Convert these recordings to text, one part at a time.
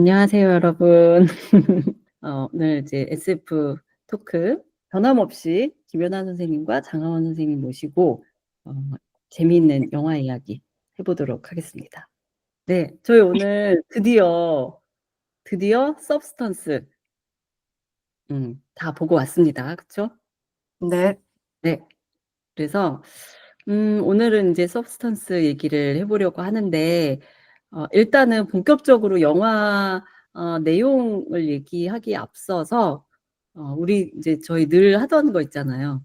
안녕하세요, 여러분. 오늘 이제 SF 토크 변함없이 김연아 선생님과 장하원 선생님 모시고 재미있는 영화 이야기 해보도록 하겠습니다. 네, 저희 오늘 드디어 서브스턴스 다 보고 왔습니다. 그렇죠? 네. 네. 그래서 오늘은 이제 서브스턴스 얘기를 해보려고 하는데 일단은 본격적으로 영화 내용을 얘기하기에 앞서서 우리 이제 저희 늘 하던 거 있잖아요.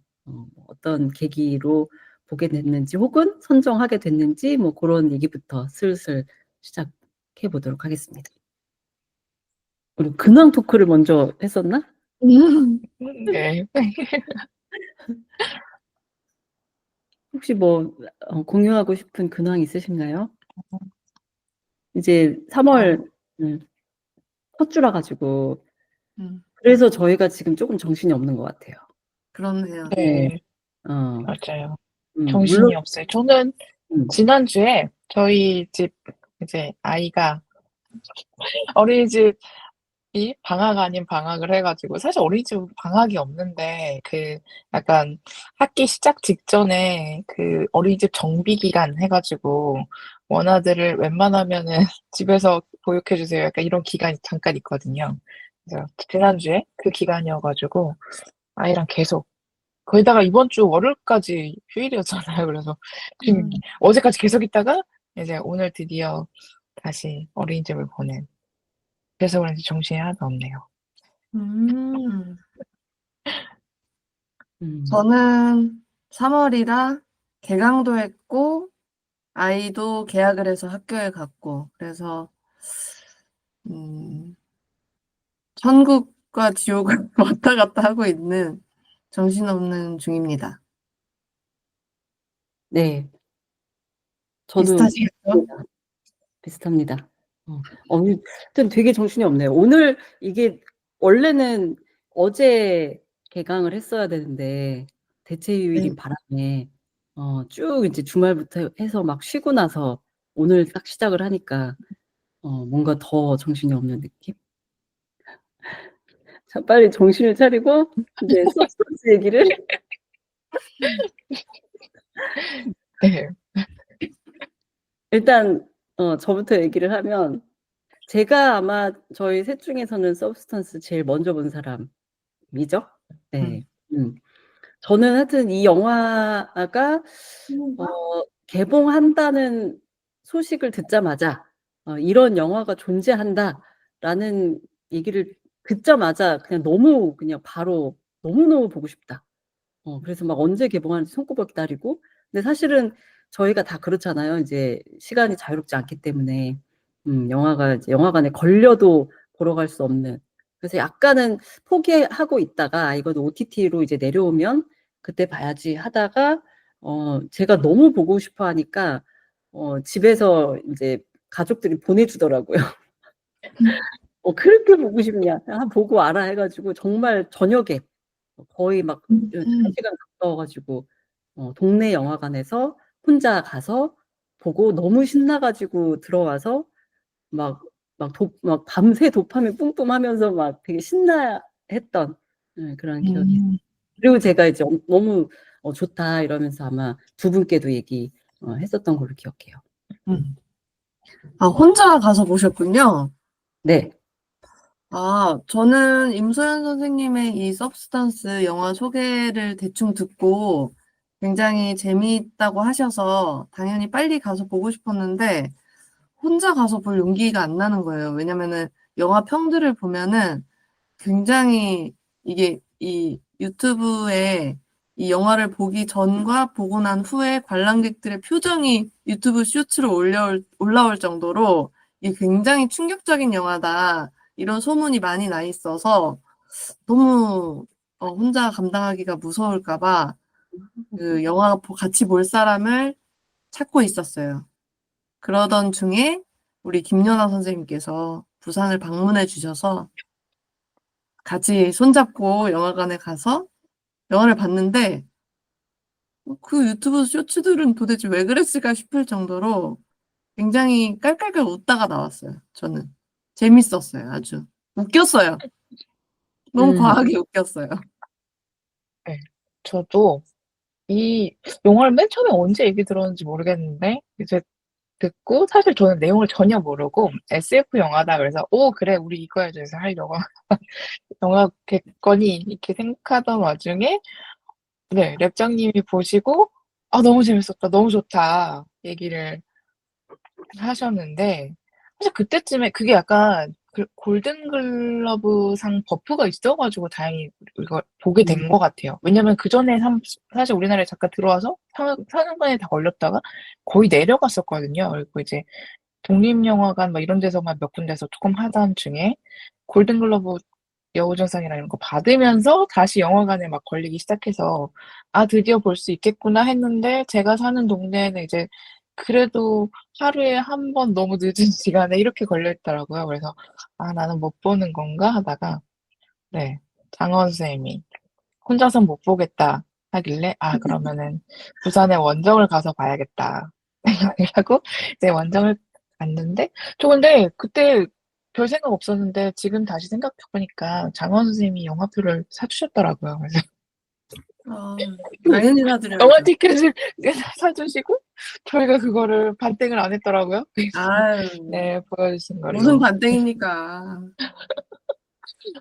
어떤 계기로 보게 됐는지 혹은 선정하게 됐는지 뭐 그런 얘기부터 슬슬 시작해 보도록 하겠습니다. 우리 근황 토크를 먼저 했었나? 네. 혹시 뭐 공유하고 싶은 근황 있으신가요? 이제 3월 첫 주라 가지고 그래서 저희가 지금 조금 정신이 없는 것 같아요. 그렇네요. 네. 네. 어, 맞아요. 물론, 정신이 없어요. 저는 음, 지난주에 저희 집 이제 아이가 어린이집이 방학 아닌 방학을 해 가지고, 사실 어린이집은 방학이 없는데 약간 학기 시작 직전에 어린이집 정비 기간 해 가지고 원아들을 웬만하면은 집에서 보육해 주세요, 약간 이런 기간이 잠깐 있거든요. 그래서 지난주에 그 기간이어 가지고 아이랑 계속, 거기다가 이번 주 월요일까지 휴일이었잖아요. 그래서 지금 어제까지 계속 있다가 이제 오늘 드디어 다시 어린이집을 보낸, 그래서 그런지 정신이 하나도 없네요. 음. 음, 저는 3월이라 개강도 했고 아이도 개학을 해서 학교에 갔고 그래서 천국과 지옥을 왔다 갔다 하고 있는 정신없는 중입니다. 네, 저도 비슷하시겠죠? 비슷합니다. 하여튼 되게 정신이 없네요. 오늘 이게 원래는 어제 개강을 했어야 되는데 네. 대체휴일인 바람에 쭉 이제 주말부터 해서 막 쉬고 나서 오늘 딱 시작을 하니까 뭔가 더 정신이 없는 느낌? 자, 빨리 정신을 차리고 이제 서브스턴스 얘기를 네. 일단 저부터 얘기를 하면 제가 아마 저희 셋 중에서는 서브스턴스 제일 먼저 본 사람이죠. 네. 저는 하여튼 이 영화가 어 개봉한다는 소식을 듣자마자 이런 영화가 존재한다라는 얘기를 듣자마자 그냥 너무 그냥 바로 너무너무 보고 싶다. 그래서 막 언제 개봉하는지 손꼽아 기다리고. 근데 사실은 저희가 다 그렇잖아요. 이제 시간이 자유롭지 않기 때문에 영화가 이제 영화관에 걸려도 보러 갈 수 없는. 그래서 약간은 포기하고 있다가 이건 OTT로 이제 내려오면 그때 봐야지 하다가 제가 너무 보고 싶어 하니까 집에서 이제 가족들이 보내주더라고요. 그렇게 보고 싶냐? 보고 와라 해가지고 정말 저녁에 거의 막 2시간 가까워가지고 동네 영화관에서 혼자 가서 보고 너무 신나가지고 들어와서 막 밤새 도파민 뿜뿜하면서 막 되게 신나했던 그런 기억이 있어요. 음. 그리고 제가 이제 너무 좋다 이러면서 아마 두 분께도 얘기 했었던 걸로 기억해요. 아, 혼자 가서 보셨군요. 네. 저는 임소연 선생님의 이 서브스턴스 영화 소개를 대충 듣고 굉장히 재미있다고 하셔서 당연히 빨리 가서 보고 싶었는데 혼자 가서 볼 용기가 안 나는 거예요. 왜냐면은 영화 평들을 보면은 굉장히 이게 이 유튜브에 이 영화를 보기 전과 보고 난 후에 관람객들의 표정이 유튜브 쇼츠로 올라올 정도로 이게 굉장히 충격적인 영화다. 이런 소문이 많이 나 있어서 너무 혼자 감당하기가 무서울까봐 그 영화 같이 볼 사람을 찾고 있었어요. 그러던 중에 우리 김연아 선생님께서 부산을 방문해 주셔서 같이 손잡고 영화관에 가서 영화를 봤는데 그 유튜브 쇼츠들은 도대체 왜 그랬을까 싶을 정도로 굉장히 깔깔깔 웃다가 나왔어요. 저는 재밌었어요. 아주 웃겼어요. 너무 과하게 웃겼어요. 네. 저도 이 영화를 맨 처음에 언제 얘기 들었는지 모르겠는데 이제 듣고 사실 저는 내용을 전혀 모르고 SF 영화다 그래서 오 그래 우리 이거에 대해서 하려고 영화 객관이 이렇게 생각하던 와중에 네 랩장님이 보시고 아 너무 재밌었다 너무 좋다 얘기를 하셨는데 사실 그때쯤에 그게 약간 그 골든글러브상 버프가 있어가지고 다행히 이걸 보게 된 것 같아요. 왜냐면 그 전에 사실 우리나라에 잠깐 들어와서 상영관에 다 걸렸다가 거의 내려갔었거든요. 그리고 이제 독립영화관 막 이런 데서만 몇 군데서 조금 하던 중에 골든글러브 여우조상이나 이런 거 받으면서 다시 영화관에 막 걸리기 시작해서 '아 드디어 볼 수 있겠구나.' 했는데 제가 사는 동네에는 이제 그래도 하루에 한 번 너무 늦은 시간에 이렇게 걸려 있더라고요. 그래서 '아 나는 못 보는 건가?' 하다가 네 장원 선생님이 "혼자선 못 보겠다." 하길래 '아 그러면은 부산에 원정을 가서 봐야겠다.' 생각을 하고 이제 원정을 갔는데 저 근데 그때 별 생각 없었는데 지금 다시 생각해 보니까 장원 선생님이 영화표를 사 주셨더라고요. 그래서 당연히 영화 사드려야죠. 티켓을 사 주시고 저희가 그거를 반땡을 안 했더라고요. 그래서 아유, 네 보여주신 무슨 걸로. 반땡입니까?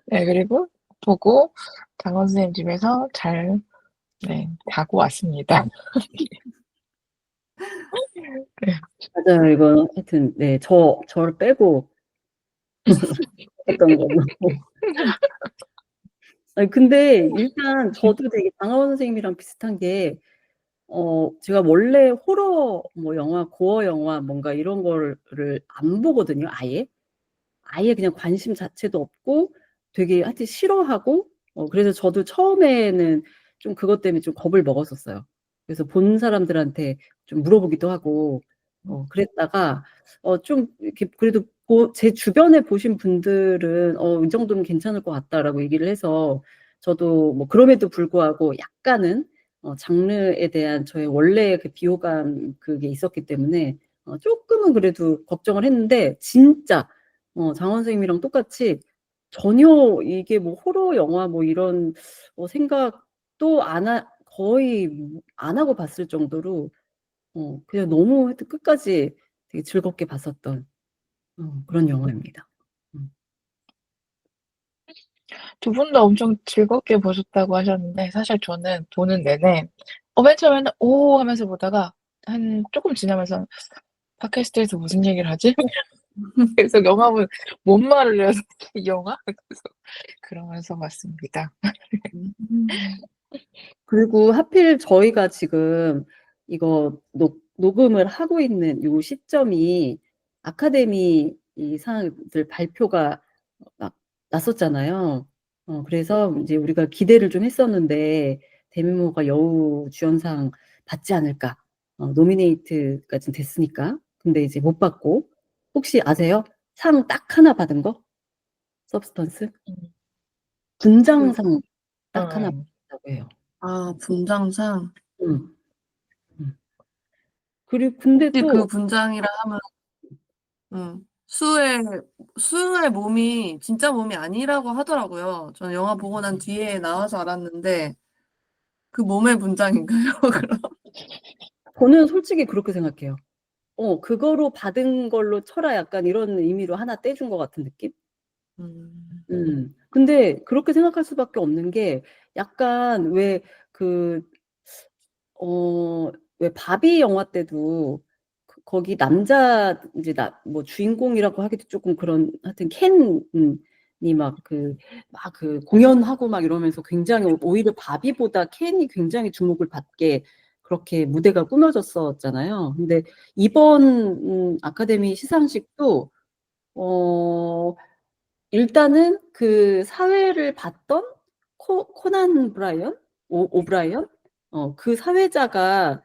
네 그리고 보고 장원 선생님 집에서 잘 네 자고 왔습니다. 네. 맞아요. 이건 하여튼 네 저를 빼고 했던 걸로. 아니 근데 일단 저도 되게 장하원 선생님이랑 비슷한 게 제가 원래 호러 뭐 영화, 고어 영화 뭔가 이런 거를 안 보거든요, 아예. 아예 그냥 관심 자체도 없고 되게 하여튼 싫어하고 그래서 저도 처음에는 좀 그것 때문에 좀 겁을 먹었었어요. 그래서 본 사람들한테 좀 물어보기도 하고 그랬다가 좀 이렇게 그래도 제 주변에 보신 분들은 "이 정도면 괜찮을 것 같다."라고 얘기를 해서 저도 뭐 그럼에도 불구하고 약간은 장르에 대한 저의 원래의 그 비호감 그게 있었기 때문에 쪼끔은 그래도 걱정을 했는데 진짜 장원 선생님이랑 똑같이 전혀 이게 뭐 호러 영화 뭐 이런 생각도 거의 안 하고 봤을 정도로 그냥 너무 하여튼 끝까지 되게 즐겁게 봤었던 그런 영화입니다. 음. 두 분 다 엄청 즐겁게 보셨다고 하셨는데 사실 저는 보는 내내 맨 처음에는 '오.' 하면서 보다가 한 쪼끔 지나면서 '팟캐스트에서 무슨 얘기를 하지?' 계속 영화 보면 뭔 말을 해야 되지 이 영화? 그래서 그러면서 봤습니다. 음. 그리고 하필 저희가 지금 이거 녹음을 하고 있는 요 시점이 아카데미 이 상들 발표가 막 났었잖아요. 그래서 이제 우리가 기대를 좀 했었는데 데미 무어가 여우주연상 받지 않을까. 노미네이트가 지금 됐으니까. 근데 이제 못 받고. 혹시 아세요? 상 딱 하나 받은 거? 서브스턴스? 음. 그 분장상 딱 하나 음. 받았다고 해요. 분장상. 음. 음. 그리고 근데 혹시 그 또 분장이라 하면 수의 몸이 진짜 몸이 아니라고 하더라고요. 저는 영화 보고 난 뒤에 나와서 알았는데 그 몸의 분장인가요? 그럼? 저는 솔직히 그렇게 생각해요. 그거로 받은 걸로 쳐라 약간 이런 의미로 하나 떼준 것 같은 느낌? 음. 근데 그렇게 생각할 수밖에 없는 게 약간 왜 그 왜 바비 영화 때도 거기 남자 이제 뭐 주인공이라고 하기도 조금 그런 하여튼 켄이 막 공연하고 막 이러면서 굉장히 오히려 바비보다 켄이 굉장히 주목을 받게 그렇게 무대가 꾸며졌었잖아요. 근데 이번 아카데미 시상식도 어 일단은 그 사회를 봤던 코난 오브라이언? 그 사회자가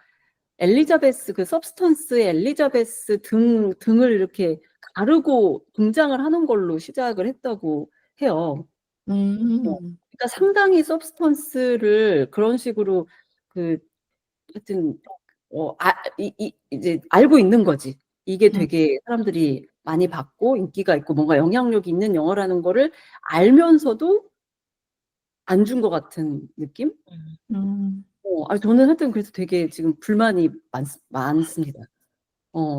엘리자베스 그 서브스턴스의 엘리자베스 등을 이렇게 가르고 등장을 하는 걸로 시작을 했다고 해요. 그러니까 상당히 서브스턴스를 그런 식으로 그 하여튼 이제 알고 있는 거지. 이게 음. 되게 사람들이 많이 받고 인기가 있고 뭔가 영향력이 있는 영화라는 거를 알면서도 안 준 것 같은 느낌? 음. 저는 하여튼 그래서 되게 지금 불만이 많습니다.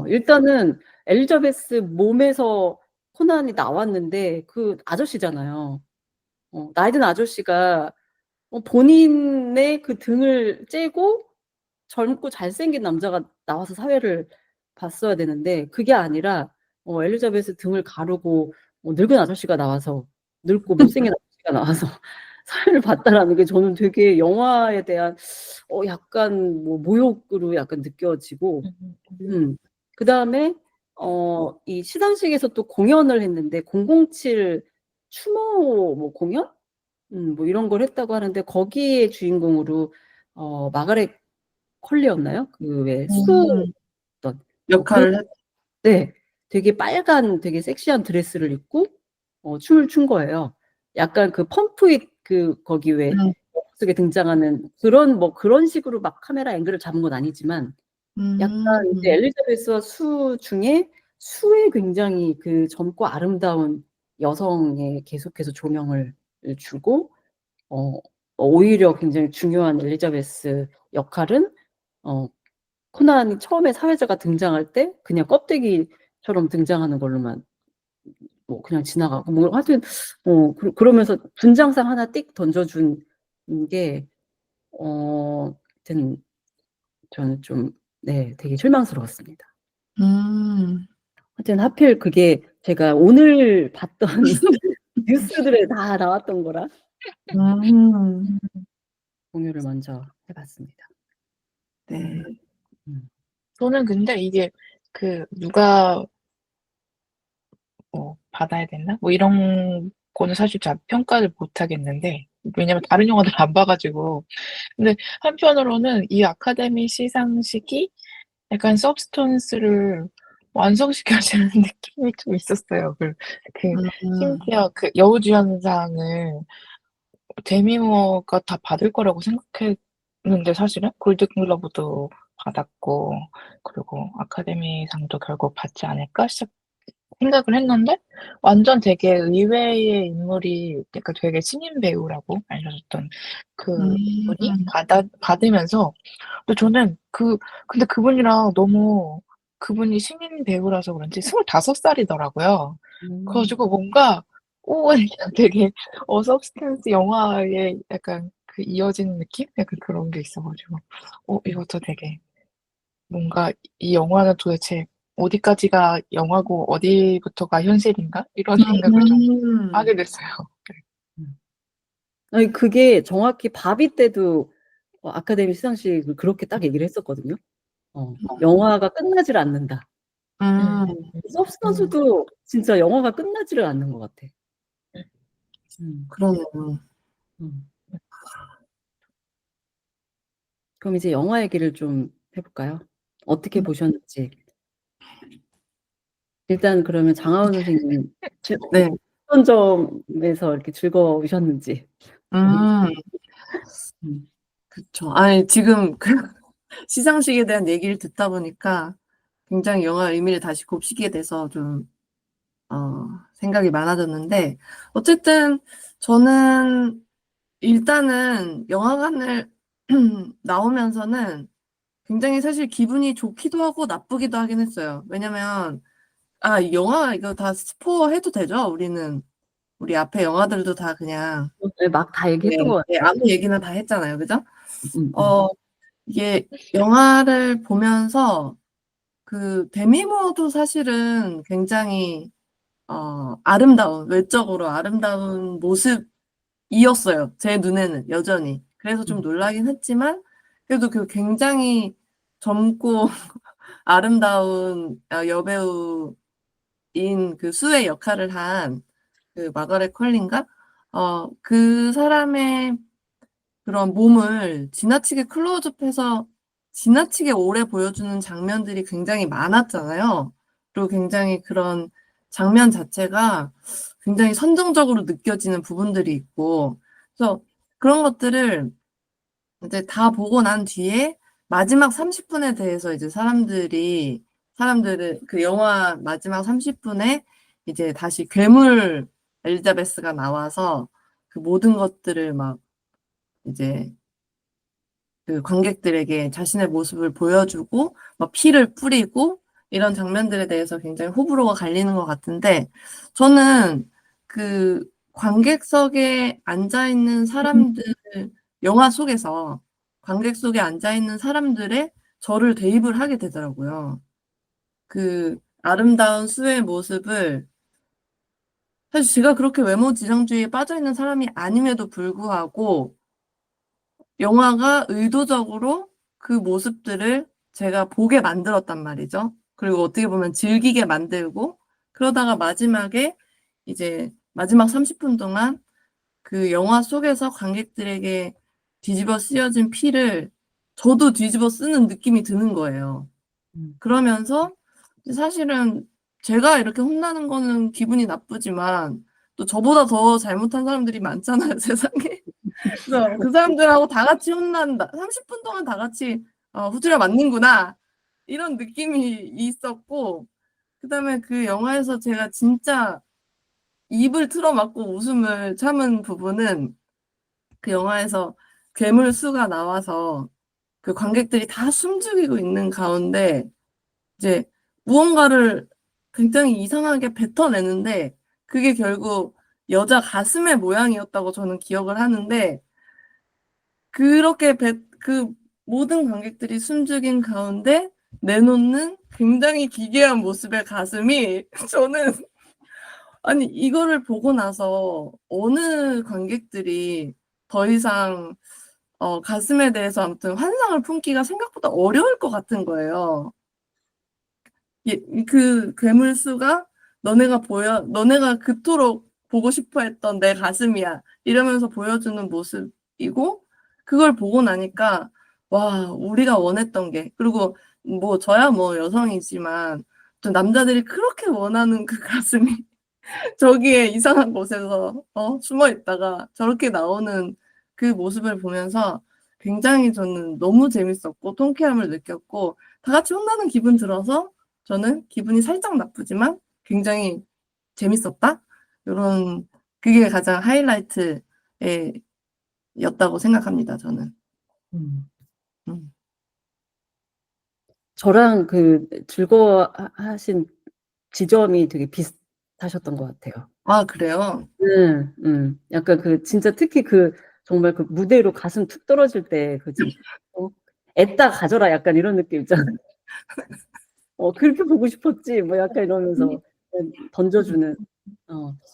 일단은 엘리자베스 몸에서 코난이 나왔는데 그 아저씨잖아요. 나이 든 아저씨가 본인의 그 등을 째고 젊고 잘생긴 남자가 나와서 사회를 봤어야 되는데 그게 아니라 엘리자베스 등을 가르고 늙은 아저씨가 나와서 늙고 못생긴 아저씨가 나와서 사회를 봤다라는 게 저는 되게 영화에 대한 약간 뭐 모욕으로 약간 느껴지고 그다음에 이 시상식에서 또 공연을 했는데 007 추모 뭐 공연? 뭐 이런 걸 했다고 하는데 거기에 주인공으로 마가렛 컬리였나요? 그 왜 음. 수던 그 역할을 했 네. 되게 빨간 되게 섹시한 드레스를 입고 춤을 춘 거예요. 약간 그 펌프잇 거기 왜 음. 속에 등장하는 그런 식으로 막 카메라 앵글을 잡은 건 아니지만 약간 이제 음. 엘리자베스와 수 중에 수에 굉장히 그 젊고 아름다운 여성에 계속해서 조명을 주고 오히려 굉장히 중요한 엘리자베스 역할은 코난이 처음에 사회자가 등장할 때 그냥 껍데기처럼 등장하는 걸로만 뭐 그냥 지나가고 뭐 하여튼 그러면서 분장상 하나 띡 던져준 게 하여튼 저는 좀 네 되게 실망스러웠습니다. 음. 하여튼 하필 그게 제가 오늘 봤던 뉴스들에 다 나왔던 거라 음. 공유를 먼저 해 봤습니다. 네. 음. 저는 근데 이게 누가 뭐 받아야 됐나? 뭐 이런 거는 사실 잘 평가를 못 하겠는데, 왜냐면 다른 영화들 안 봐 가지고. 근데 한편으로는 이 아카데미 시상식이 약간 서브스턴스를 완성시켜 주는 느낌이 좀 있었어요. 음. 심지어 여우주연상을 데미 무어가 다 받을 거라고 생각했는데, 사실은 골든글러브도 받았고 그리고 아카데미상도 결국 받지 않을까 생각을 했는데, 완전 되게 의외의 인물이, 그러니까 되게 신인 배우라고 알려졌던 그 분이 음. 받으면서, 근데 저는 근데 그분이랑 너무, 그분이 신인 배우라서 그런지 25 살이더라고요. 그래 음. 가지고 뭔가 되게 서브스탄스 영화에 약간 이어지는 느낌? 약간 그런 게 있어 가지고 이것도 되게 뭔가 '이 영화는 도대체 어디까지가 영화고 어디부터가 현실인가?' 이런 생각을 좀 음. 하게 됐어요. 네. 음. 아니 그게 정확히 바비 때도 아카데미 시상식을 그렇게 딱 얘기를 했었거든요. "영화가 끝나지를 않는다." 음. 음. 서브스턴스도 진짜 영화가 끝나지를 않는 것 같아. 음. 음. 그러네요. 음. 그럼 이제 영화 얘기를 좀 해 볼까요? 어떻게 보셨는지. 일단 그러면 장하원 선생님 네. 어떤 점에서 이렇게 즐거우셨는지. 음. 음. 그쵸. 아니 지금 시상식에 대한 얘기를 듣다 보니까 굉장히 영화 의미를 다시 곱씹게 돼서 좀 생각이 많아졌는데, 어쨌든 저는 일단은 영화관을 나오면서는 굉장히 사실 기분이 좋기도 하고 나쁘기도 하긴 했어요. 왜냐면 이 영화 이거 다 스포해도 되죠? 우리 앞에 영화들도 다 그냥 네 막 다 얘기했던 것 네, 같아요. 아무 얘기나 다 했잖아요. 그죠? 음. 이게 영화를 보면서 데미 무어도 사실은 굉장히 외적으로 아름다운 모습이었어요. 제 눈에는 여전히. 그래서 좀 음. 놀라긴 했지만 그래도 굉장히 젊고 아름다운 여배우인 수의 역할을 한 마가렛 컬린가? 그 사람의 그런 몸을 지나치게 클로즈업해서 지나치게 오래 보여주는 장면들이 굉장히 많았잖아요. 그리고 굉장히 그런 장면 자체가 굉장히 선정적으로 느껴지는 부분들이 있고, 그래서 그런 것들을 이제 다 보고 난 뒤에 마지막 30분에 대해서 이제 사람들이 사람들을 그 영화 마지막 30분에 이제 다시 괴물 엘리자베스가 나와서 그 모든 것들을 막 이제 그 관객들에게 자신의 모습을 보여주고 막 피를 뿌리고 이런 장면들에 대해서 굉장히 호불호가 갈리는 것 같은데 저는 그 관객석에 앉아 있는 사람들 영화 속에서 관객 속에 앉아 있는 사람들의 저를 대입을 하게 되더라고요. 그 아름다운 수의 모습을 사실 제가 그렇게 외모 지상주의에 빠져 있는 사람이 아님에도 불구하고 영화가 의도적으로 그 모습들을 제가 보게 만들었단 말이죠. 그리고 어떻게 보면 즐기게 만들고 그러다가 마지막에 이제 마지막 30분 동안 그 영화 속에서 관객들에게 뒤집어 쓰여진 피를 저도 뒤집어 쓰는 느낌이 드는 거예요. 그러면서 사실은 제가 이렇게 혼나는 거는 기분이 나쁘지만 또 저보다 더 잘못한 사람들이 많잖아요, 세상에. 그래서 그 사람들하고 다 같이 혼난다. 30분 동안 다 같이 후지가 맞는구나. 이런 느낌이 있었고 그다음에 그 영화에서 제가 진짜 입을 틀어막고 웃음을 참은 부분은 그 영화에서 괴물 수가 나와서 그 관객들이 다 숨죽이고 있는 가운데 이제 무언가를 굉장히 이상하게 뱉어내는데 그게 결국 여자 가슴의 모양이었다고 저는 기억을 하는데 그렇게 그 모든 관객들이 숨죽인 가운데 내놓는 굉장히 기괴한 모습의 가슴이 저는 아니 이거를 보고 나서 어느 관객들이 더 이상 가슴에 대해서 아무튼 환상을 품기가 생각보다 어려울 것 같은 거예요. 그 괴물수가 너네가 그토록 보고 싶어 했던 내 가슴이야. 이러면서 보여주는 모습이고, 그걸 보고 나니까, 와, 우리가 원했던 게, 그리고 뭐, 저야 뭐 여성이지만, 또 남자들이 그렇게 원하는 그 가슴이 저기에 이상한 곳에서 숨어 있다가 저렇게 나오는 그 모습을 보면서 굉장히 저는 너무 재밌었고, 통쾌함을 느꼈고, 다 같이 혼나는 기분 들어서 저는 기분이 살짝 나쁘지만 굉장히 재밌었다? 이런, 그게 가장 하이라이트였다고 생각합니다, 저는. 음. 음. 저랑 그 즐거워하신 지점이 되게 비슷하셨던 것 같아요. 아, 그래요? 약간 그 진짜 특히 그 정말 그 무대로 가슴 툭 떨어질 때 그 애따 가져라 약간 이런 느낌 있잖아요. 그렇게 보고 싶었지 뭐 약간 이러면서 던져주는.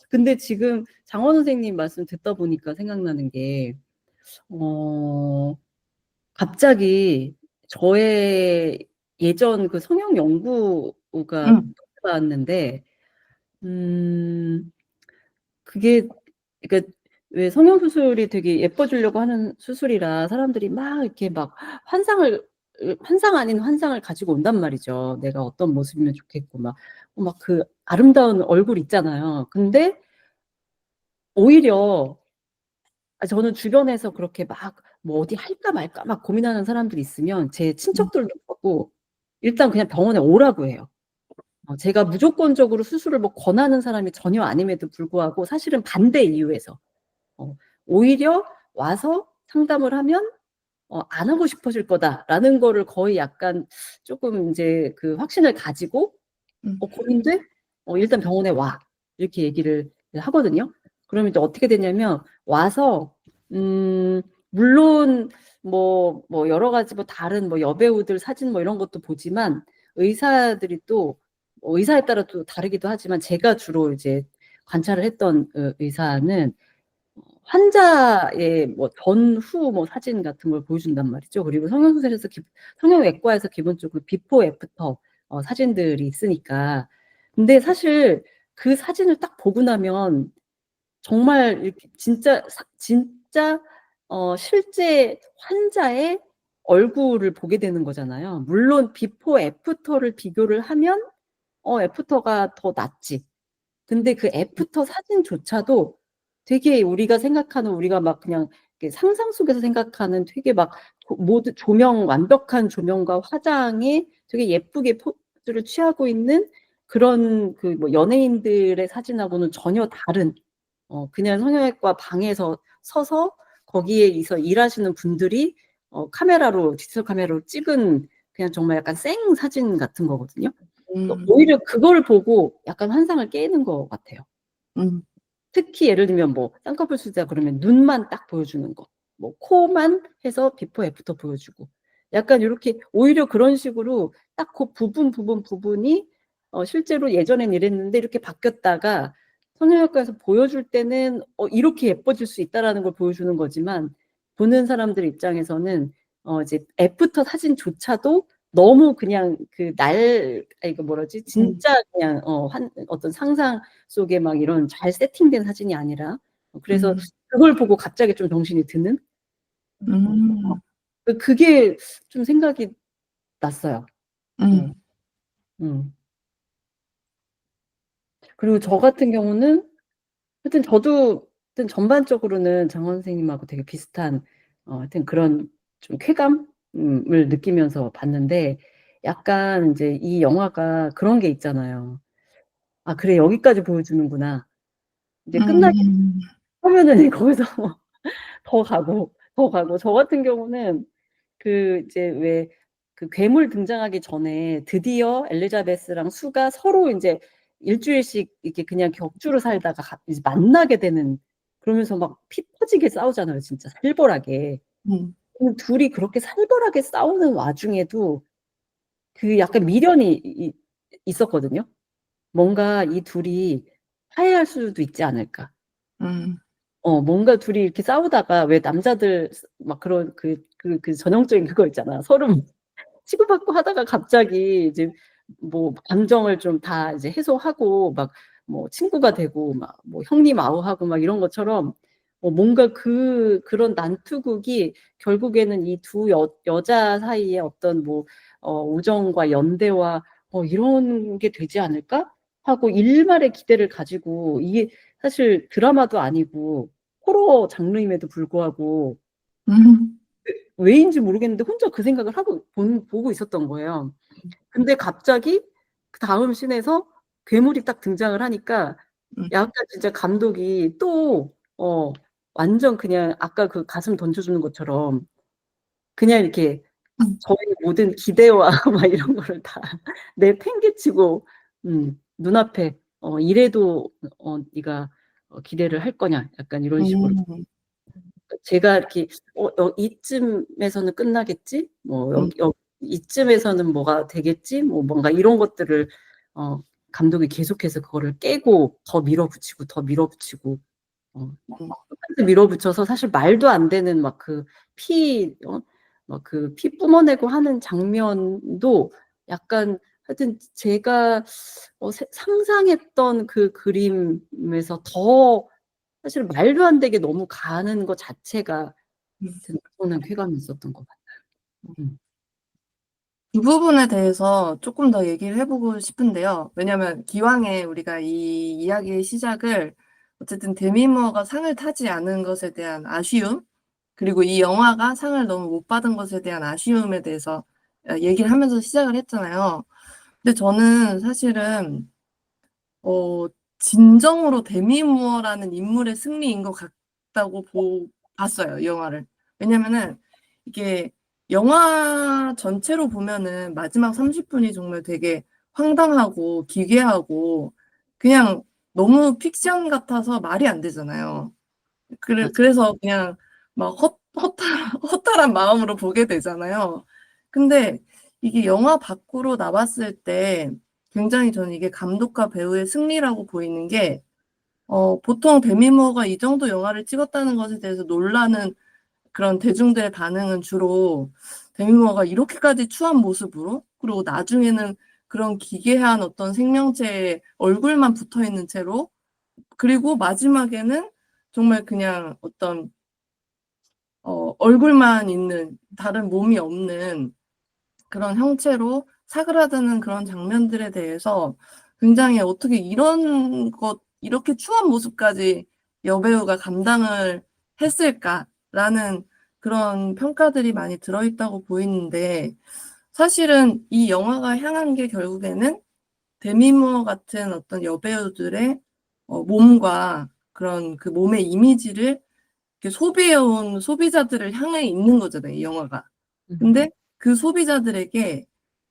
근데 지금 장원 선생님 말씀 듣다 보니까 생각나는 게 갑자기 저의 예전 그 성형 연구가 떠올랐는데 그게 그러니까 왜 성형수술이 되게 예뻐지려고 하는 수술이라 사람들이 막 이렇게 막 환상 아닌 환상을 가지고 온단 말이죠. 내가 어떤 모습이면 좋겠고 막 그 아름다운 얼굴 있잖아요. 근데 오히려 저는 주변에서 그렇게 막 뭐 어디 할까 말까 막 고민하는 사람들이 있으면 제 친척들도 그렇고 일단 그냥 병원에 오라고 해요. 제가 무조건적으로 수술을 뭐 권하는 사람이 전혀 아님에도 불구하고 사실은 반대 이유에서 오히려 와서 상담을 하면 안 하고 싶어질 거다라는 거를 거의 약간 조금 이제 그 확신을 가지고 고민돼? 일단 병원에 와. 이렇게 얘기를 하거든요. 그러면 이제 어떻게 되냐면 와서 물론 뭐 여러 가지 뭐 다른 뭐 여배우들 사진 뭐 이런 것도 보지만 의사들이 또 의사에 따라 또 다르기도 하지만 제가 주로 이제 관찰을 했던 의사는 환자의 뭐 전후 뭐 사진 같은 걸 보여준단 말이죠. 그리고 성형수술에서 성형외과에서 기본적으로 비포 애프터 사진들이 있으니까. 근데 사실 그 사진을 딱 보고 나면 정말 이렇게 진짜 실제 환자의 얼굴을 보게 되는 거잖아요. 물론 비포 애프터를 비교를 하면 애프터가 더 낫지. 근데 그 애프터 사진조차도 되게 우리가 막 그냥 상상 속에서 생각하는 되게 막 모두 완벽한 조명과 화장이 되게 예쁘게 포즈를 취하고 있는 그런 그 뭐 연예인들의 사진하고는 전혀 다른 그냥 성형외과 방에서 서서 거기에서 일하시는 분들이 카메라로 디지털 카메라로 찍은 그냥 정말 약간 생 사진 같은 거거든요. 오히려 그걸 보고 약간 환상을 깨는 것 같아요. 특히 예를 들면 뭐 쌍꺼풀 수술이다 그러면 눈만 딱 보여주는 거, 뭐 코만 해서 비포 애프터 보여주고, 약간 요렇게 오히려 그런 식으로 딱 그 부분이 실제로 예전엔 이랬는데 이렇게 바뀌었다가 성형외과에서 보여줄 때는 이렇게 예뻐질 수 있다라는 걸 보여주는 거지만, 보는 사람들 입장에서는 이제 애프터 사진조차도 너무 그냥 이거 뭐라지? 진짜 그냥 어떤 상상 속에 막 이런 잘 세팅된 사진이 아니라, 그래서 그걸 보고 갑자기 좀 정신이 드는 그게 좀 생각이 났어요. 음. 그리고 저 같은 경우는 하여튼 저도 하여튼 전반적으로는 장 선생님하고 되게 비슷한 하여튼 그런 좀 쾌감을 느끼면서 봤는데, 약간 이제 이 영화가 그런 게 있잖아요. 아, 그래, 여기까지 보여주는구나. 이제 끝나기 하면은 거기서 더 가고, 더 가고. 저 같은 경우는 그 이제 왜 그 괴물 등장하기 전에 드디어 엘리자베스랑 수가 서로 이제 일주일씩 이렇게 그냥 격주로 살다가 이제 만나게 되는, 그러면서 막 피 터지게 싸우잖아요, 진짜 살벌하게. 둘이 그렇게 살벌하게 싸우는 와중에도 그 약간 미련이 있었거든요. 뭔가 이 둘이 화해할 수도 있지 않을까. 뭔가 둘이 이렇게 싸우다가 왜 남자들 막 그런 그 전형적인 그거 있잖아. 서로 치고받고 하다가 갑자기 이제 뭐 감정을 좀 다 이제 해소하고 막 뭐 친구가 되고 막 뭐 형님 아우하고 막 이런 것처럼 뭔가 그런 난투극이 결국에는 이 두 여자 사이에 어떤 뭐 우정과 연대와 이런 게 되지 않을까 하고 일말의 기대를 가지고, 이게 사실 드라마도 아니고 호러 장르임에도 불구하고 왜인지 모르겠는데 혼자 그 생각을 하고 보고 있었던 거예요. 근데 갑자기 그 다음 씬에서 괴물이 딱 등장을 하니까 약간 진짜 감독이 또 완전 그냥 아까 그 가슴 던져주는 것처럼 그냥 이렇게 저의 모든 기대와 막 이런 거를 다 내팽개치고 눈앞에 이래도 네가 기대를 할 거냐 약간 이런 식으로. 제가 이렇게 이쯤에서는 끝나겠지? 뭐 이쯤에서는 뭐가 되겠지? 뭐 뭔가 이런 것들을 감독이 계속해서 그거를 깨고 더 밀어붙이고 더 밀어붙이고 끝까지 밀어붙여서 사실 말도 안 되는 막 그 막 그 피 뿜어내고 하는 장면도 약간 하여튼 제가 상상했던 그 그림에서 더 사실 말도 안 되게 너무 가는 것 자체가 엄청난 쾌감이 있었던 것 같아요. 이 부분에 대해서 조금 더 얘기를 해보고 싶은데요. 왜냐면 기왕에 우리가 이 이야기의 시작을 어쨌든 데미 무어가 상을 타지 않은 것에 대한 아쉬움, 그리고 이 영화가 상을 너무 못 받은 것에 대한 아쉬움에 대해서 얘기를 하면서 시작을 했잖아요. 근데 저는 사실은 진정으로 데미 무어라는 인물의 승리인 것 같다고 봤어요, 이 영화를. 왜냐면은 이게 영화 전체로 보면은 마지막 30분이 정말 되게 황당하고 기괴하고 그냥 너무 픽션 같아서 말이 안 되잖아요. 그래서 그냥 막 허탈한 마음으로 보게 되잖아요. 근데 이게 영화 밖으로 나왔을 때 굉장히 저는 이게 감독과 배우의 승리라고 보이는 게, 보통 데미 무어가 이 정도 영화를 찍었다는 것에 대해서 놀라는 그런 대중들의 반응은 주로 데미 무어가 이렇게까지 추한 모습으로, 그리고 나중에는 그런 기괴한 어떤 생명체의 얼굴만 붙어 있는 채로, 그리고 마지막에는 정말 그냥 어떤 얼굴만 있는 다른 몸이 없는 그런 형체로 사그라드는 그런 장면들에 대해서 굉장히 어떻게 이렇게 추한 모습까지 여배우가 감당을 했을까라는 그런 평가들이 많이 들어있다고 보이는데, 사실은 이 영화가 향한 게 결국에는 데미 무어 같은 어떤 여배우들의 몸과 그런 그 몸의 이미지를 이렇게 소비해온 소비자들을 향해 있는 거잖아요, 이 영화가. 근데 그 소비자들에게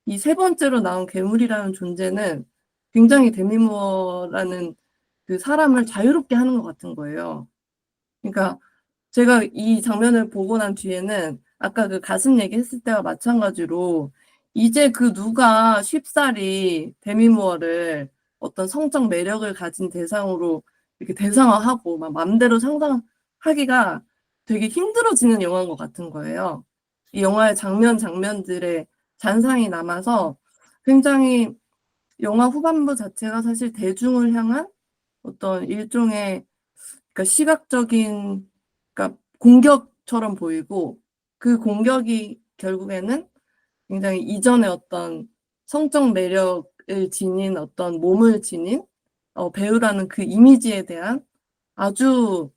이 세 번째로 나온 괴물이라는 존재는 굉장히 데미 무어라는 그 사람을 자유롭게 하는 것 같은 거예요. 그러니까 제가 이 장면을 보고 난 뒤에는 아까 그 가슴 얘기했을 때와 마찬가지로 이제 그 누가 쉽사리 데미 무어를 어떤 성적 매력을 가진 대상으로 이렇게 대상화하고 막 맘대로 상상하기가 되게 힘들어지는 영화인 것 같은 거예요. 이 영화의 장면들의 잔상이 남아서 굉장히 영화 후반부 자체가 사실 대중을 향한 어떤 일종의 그러니까 시각적인 그러니까 공격처럼 보이고 그 공격이 결국에는 굉장히 이전의 어떤 성적 매력을 지닌 어떤 몸을 지닌 배우라는 그 이미지에 대한 아주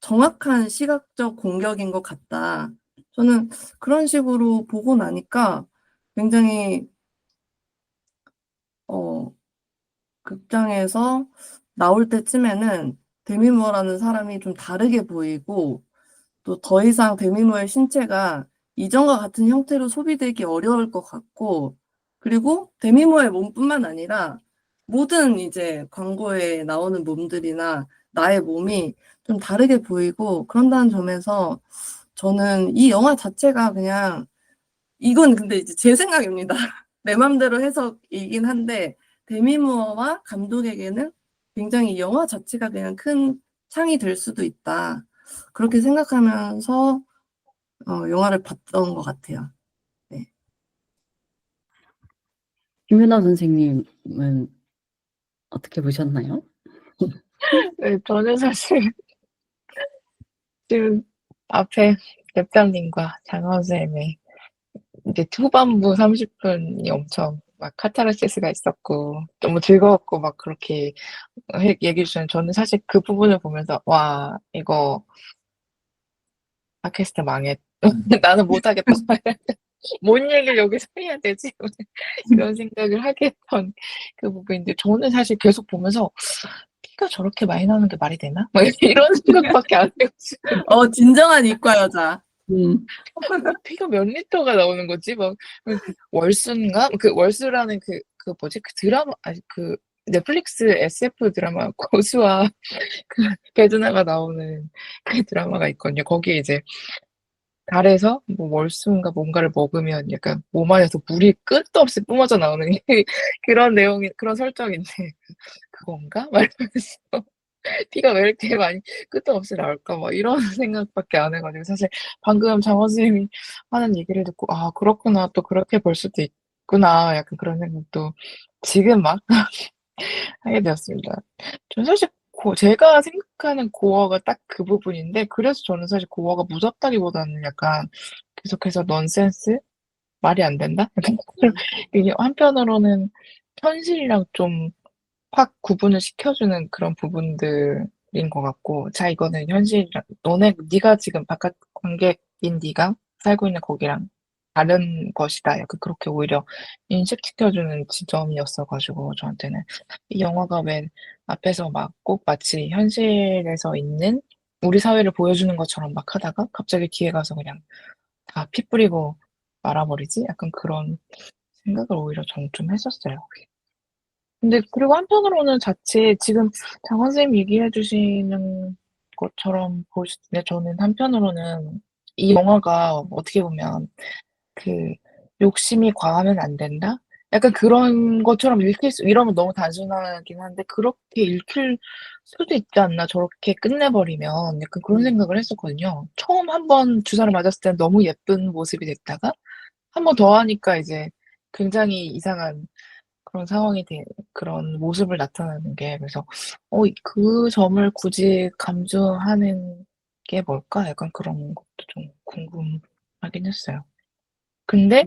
정확한 시각적 공격인 것 같다. 저는 그런 식으로 보고 나니까 굉장히 극장에서 나올 때쯤에는 데미 무어라는 사람이 좀 다르게 보이고 또 더 이상 데미 무어의 신체가 이전과 같은 형태로 소비되기 어려울 것 같고 그리고 데미 무어의 몸뿐만 아니라 모든 이제 광고에 나오는 몸들이나 나의 몸이 좀 다르게 보이고 그런다는 점에서 저는 이 영화 자체가 그냥 이건 근데 이제 제 생각입니다. 내 맘대로 해석이긴 한데 데미 무어와 감독에게는 굉장히 영화 자체가 그냥 큰 상이 될 수도 있다. 그렇게 생각하면서 영화를 봤던 것 같아요. 네. 김윤아 선생님은 어떻게 보셨나요? 네, 저는 사실 지금 앞에 랩장님과 장원 쌤의 이제 후반부 30분이 엄청 막 카타르시스가 있었고 너무 즐거웠고 막 그렇게 얘기해 주셨는데 저는 사실 그 부분을 보면서 와 이거 팟캐스트 망했 나는 못하겠다 뭔 얘기를 여기서 해야 되지 이런 생각을 하게 했던 그 부분인데 저는 사실 계속 보면서 피가 저렇게 많이 나오는 게 말이 되나? 막 이런 생각밖에 안 해가지고 진정한 이과 여자. 피가 몇 리터가 나오는 거지? 막 그 월수인가? 그 월수라는 그 뭐지? 그 드라마 아니 그 넷플릭스 SF 드라마 고수와 그 배두나가 나오는 그 드라마가 있거든요. 거기에 이제 달에서 뭐 월수인가 뭔가를 먹으면 약간 몸 안에서 물이 끝도 없이 뿜어져 나오는 그런 내용이 그런 설정인데 그건가? 막 이러면서 피가 왜 이렇게 많이 끝도 없이 나올까? 막 이런 생각밖에 안 해가지고 사실 방금 장원 선생님이 하는 얘기를 듣고 아 그렇구나 또 그렇게 볼 수도 있구나 약간 그런 생각도 지금 막 하게 되었습니다. 저는 사실 제가 생각하는 고어가 딱 그 부분인데 그래서 저는 사실 고어가 무섭다기보다는 약간 계속해서 넌센스? 말이 안 된다? 약간 이게 한편으로는 현실이랑 좀 확 구분을 시켜주는 그런 부분들인 것 같고, 자, 이거는 현실이랑, 네가 지금 바깥 관객인 네가 살고 있는 거기랑 다른 것이다. 약간 그렇게 오히려 인식시켜주는 지점이었어가지고, 저한테는. 이 영화가 왜 앞에서 막 꼭 마치 현실에서 있는 우리 사회를 보여주는 것처럼 막 하다가 갑자기 뒤에 가서 그냥 다 피 뿌리고 말아버리지? 약간 그런 생각을 오히려 저는 좀 했었어요. 근데 그리고 한편으로는 자칫 지금 장 선생님 얘기해 주시는 것처럼 보실 때 저는 한편으로는 이 영화가 어떻게 보면 그 '욕심이 과하면 안 된다?' 약간 그런 것처럼 읽힐 수 이러면 너무 단순하긴 한데 '그렇게 읽힐 수도 있지 않나 저렇게 끝내버리면.' 약간 그런 생각을 했었거든요. 처음 한 번 주사를 맞았을 때는 너무 예쁜 모습이 됐다가 한 번 더 하니까 이제 굉장히 이상한 그런 상황이 그런 모습을 나타내는 게 그래서 그 점을 굳이 강조하는 게 뭘까? 약간 그런 것도 좀 궁금하긴 했어요. 근데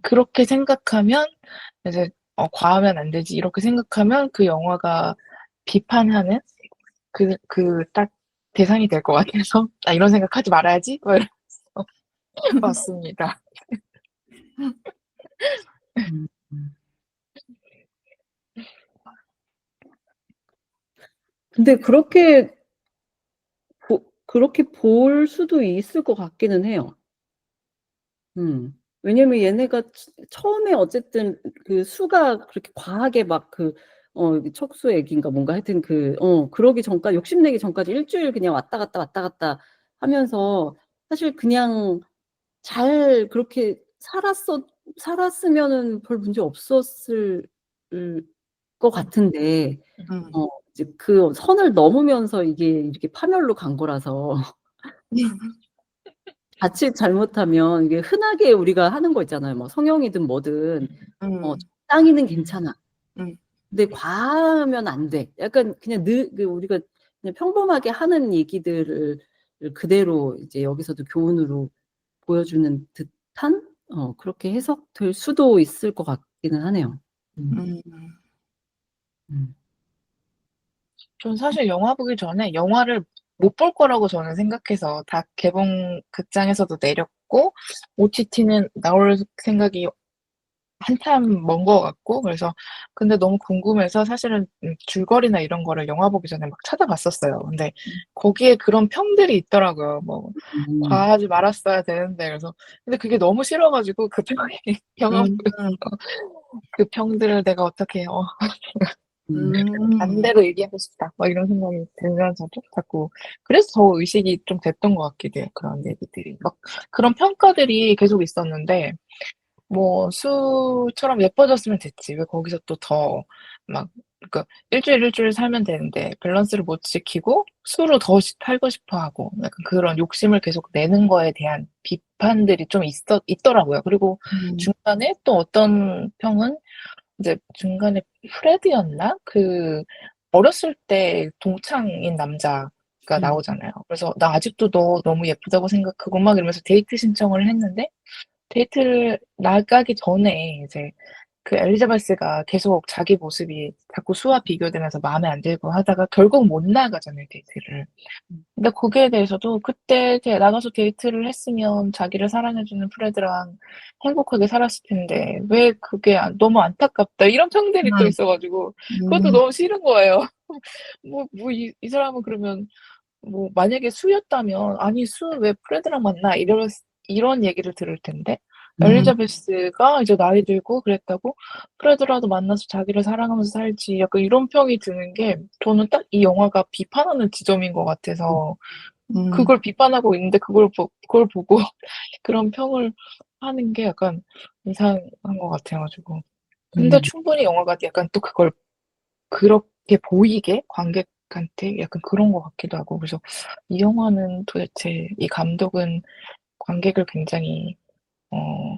그렇게 생각하면 이제 '과하면 안 되지.' 이렇게 생각하면 그 영화가 비판하는 딱 대상이 될 것 같아서 '아 이런 생각하지 말아야지.' 막 이러면서 봤습니다. 음. 근데 그렇게 볼 수도 있을 것 같기는 해요. 왜냐면 얘네가 처음에 어쨌든 그 수가 그렇게 과하게 막 척수액인가 뭔가 하여튼 그러기 전까지, 욕심내기 전까지 일주일 그냥 왔다 갔다 하면서 사실 그냥 잘 그렇게 살았으면은 별 문제 없었을 것 같은데, 음. 이제 그 선을 넘으면서 이게 이렇게 파멸로 간 거라서 자칫 잘못하면 이게 흔하게 우리가 하는 거 있잖아요. 뭐 성형이든 뭐든 음. 적당히는 괜찮아. 음. 근데 과하면 안 돼. 약간 그냥 우리가 그냥 평범하게 하는 얘기들을 그대로 이제 여기서도 교훈으로 보여주는 듯한 그렇게 해석될 수도 있을 것 같기는 하네요. 음. 음. 전 사실 영화 보기 전에 영화를 못 볼 거라고 저는 생각해서 다 개봉 극장에서도 내렸고 OTT는 나올 생각이 한참 먼 것 같고, 그래서 근데 너무 궁금해서 사실은 줄거리나 이런 거를 영화 보기 전에 막 찾아봤었어요. 근데 거기에 그런 평들이 있더라고요. 뭐 음. 과하지 말았어야 되는데, 그래서 근데 그게 너무 싫어 가지고 그 평이 영화 음. 보면서 그 평들을 내가 어떻게 음. 반대로 얘기하고 싶다, 막 이런 생각이 들면서도 자꾸, 그래서 더 의식이 좀 됐던 것 같기도 해요, 그런 얘기들이. 막 그런 평가들이 계속 있었는데 뭐 수처럼 예뻐졌으면 됐지. 왜 거기서 또 더 막, 그러니까 일주일 살면 되는데 밸런스를 못 지키고 수로 더 살고 싶어 하고, 약간 그런 욕심을 계속 내는 거에 대한 비판들이 좀 있더라고요. 그리고 음. 중간에 또 어떤 평은 이제 중간에 프레드였나? 그 어렸을 때 동창인 남자가 나오잖아요. 그래서 "나 아직도 너 너무 예쁘다고 생각하고." 막 이러면서 데이트 신청을 했는데, 데이트를 나가기 전에 이제 그 엘리자베스가 계속 자기 모습이 자꾸 수와 비교되면서 마음에 안 들고 하다가 결국 못 나가잖아요, 데이트를. 근데 거기에 대해서도 그때 나가서 데이트를 했으면 자기를 사랑해 주는 프레드랑 행복하게 살았을 텐데 왜 그게 너무 안타깝다, 이런 평들이 또 음. 있어 가지고 그것도 음. 너무 싫은 거예요. 이 사람은 그러면 뭐 만약에 수였다면 "아니 수 왜 프레드랑 만나?" 이런 얘기를 들을 텐데, 음. 엘리자베스가 이제 나이 들고 그랬다고 "프레드라도 만나서 자기를 사랑하면서 살지." 약간 이런 평이 드는 게, 저는 딱 이 영화가 비판하는 지점인 것 같아서 음. 그걸 비판하고 있는데 그걸 보고 그런 평을 하는 게 약간 이상한 것 같아 가지고. 근데 음. 충분히 영화가 약간 또 그걸 그렇게 보이게 관객한테 약간 그런 것 같기도 하고, 그래서 이 영화는 도대체 이 감독은 관객을 굉장히 어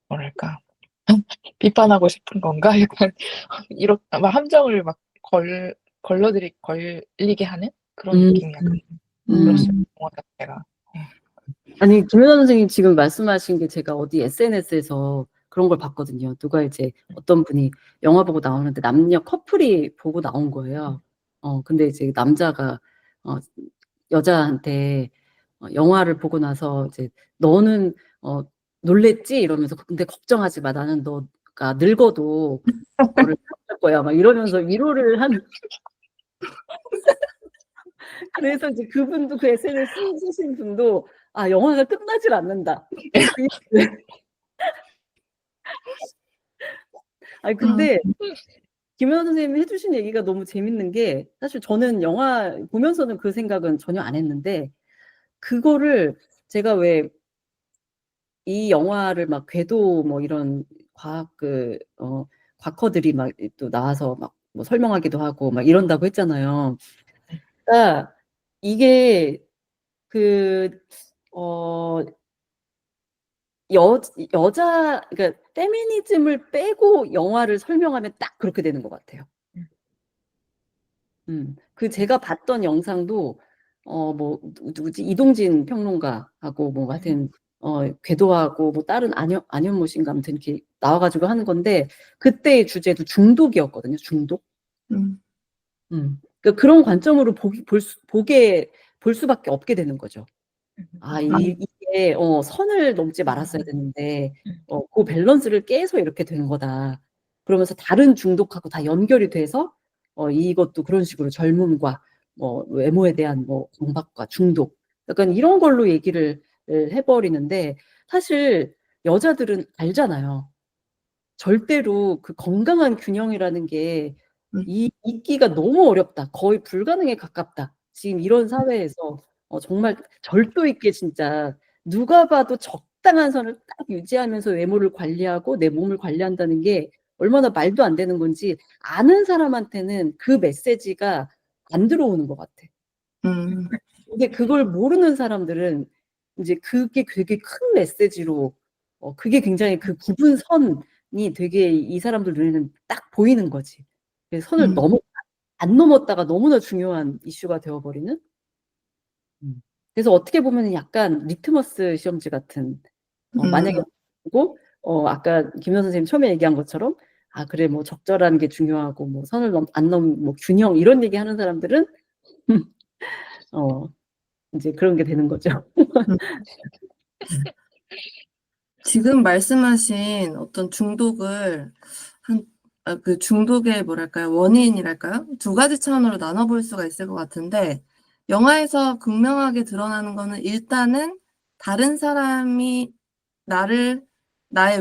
뭐랄까 비판하고 싶은 건가? 약간 막 함정을 막 걸리게 하는 그런 음. 느낌이 약간 음. 들었어요, 영화 자체가. 예. 아니, 김연아 선생님 지금 말씀하신 게 제가 어디 SNS에서 그런 걸 봤거든요. 누가 이제 어떤 분이 영화 보고 나오는데 남녀 커플이 보고 나온 거예요. 근데 이제 남자가 어, 여자한테 영화를 보고 나서 이제 너는 놀랬지? 이러면서 근데 걱정하지 마. 나는 너가 늙어도 너를 사랑할 거야. 막 이러면서 위로를 하는. 그래서 이제 그분도 그 SNS 쓰신 분도 영화가 끝나질 않는다. 그 아니 음. 근데 김연아 선생님이 해주신 얘기가 너무 재밌는 게, 사실 저는 영화 보면서는 그 생각은 전혀 안 했는데, 그거를 제가 왜 이 영화를 막 궤도 뭐 이런 과커들이 막 또 나와서 막 뭐 설명하기도 하고 막 이런다고 했잖아요. 그러니까 이게 그 어, 그러니까 페미니즘을 빼고 영화를 설명하면 딱 그렇게 되는 것 같아요. 그 제가 봤던 영상도 뭐 누구지, 이동진 평론가하고 뭐 하여튼 궤도하고 뭐 다른 안현모 씨인가 아무튼 이렇게 나와가지고 하는 건데, 그때의 주제도 중독이었거든요. 중독. 음. 그러니까 그런 관점으로 볼 수밖에 없게 되는 거죠. 음. 이게 선을 넘지 말았어야 되는데 그 밸런스를 깨서 이렇게 된 거다. 그러면서 다른 중독하고 다 연결이 돼서 이것도 그런 식으로 젊음과 외모에 대한 강박과 중독 약간 이런 걸로 얘기를 해버리는데 사실 여자들은 알잖아요. 절대로 그 건강한 균형이라는 게 있기가 너무 어렵다. 거의 불가능에 가깝다. 지금 이런 사회에서 정말 절도 있게 진짜 누가 봐도 적당한 선을 딱 유지하면서 외모를 관리하고 내 몸을 관리한다는 게 얼마나 말도 안 되는 건지 아는 사람한테는 그 메시지가 안 들어오는 것 같아. 음, 근데 그걸 모르는 사람들은 이제 그게 되게 큰 메시지로 그게 굉장히 그 구분선이 되게 이 사람들 눈에는 딱 보이는 거지. 그 선을 음, 안 넘었다가 너무나 중요한 이슈가 되어버리는. 그래서 어떻게 보면 약간 리트머스 시험지 같은 만약에 음, 보고 아까 김연 선생님 처음에 얘기한 것처럼 아 그래 뭐 적절한 게 중요하고 뭐 선을 안 넘 뭐 균형 이런 얘기 하는 사람들은 어 이제 그런 게 되는 거죠. 음. 지금 말씀하신 어떤 중독을 그 중독의 뭐랄까요? 원인이랄까요? 두 가지 차원으로 나눠볼 수가 있을 것 같은데, 영화에서 극명하게 드러나는 거는 일단은 다른 사람이 나의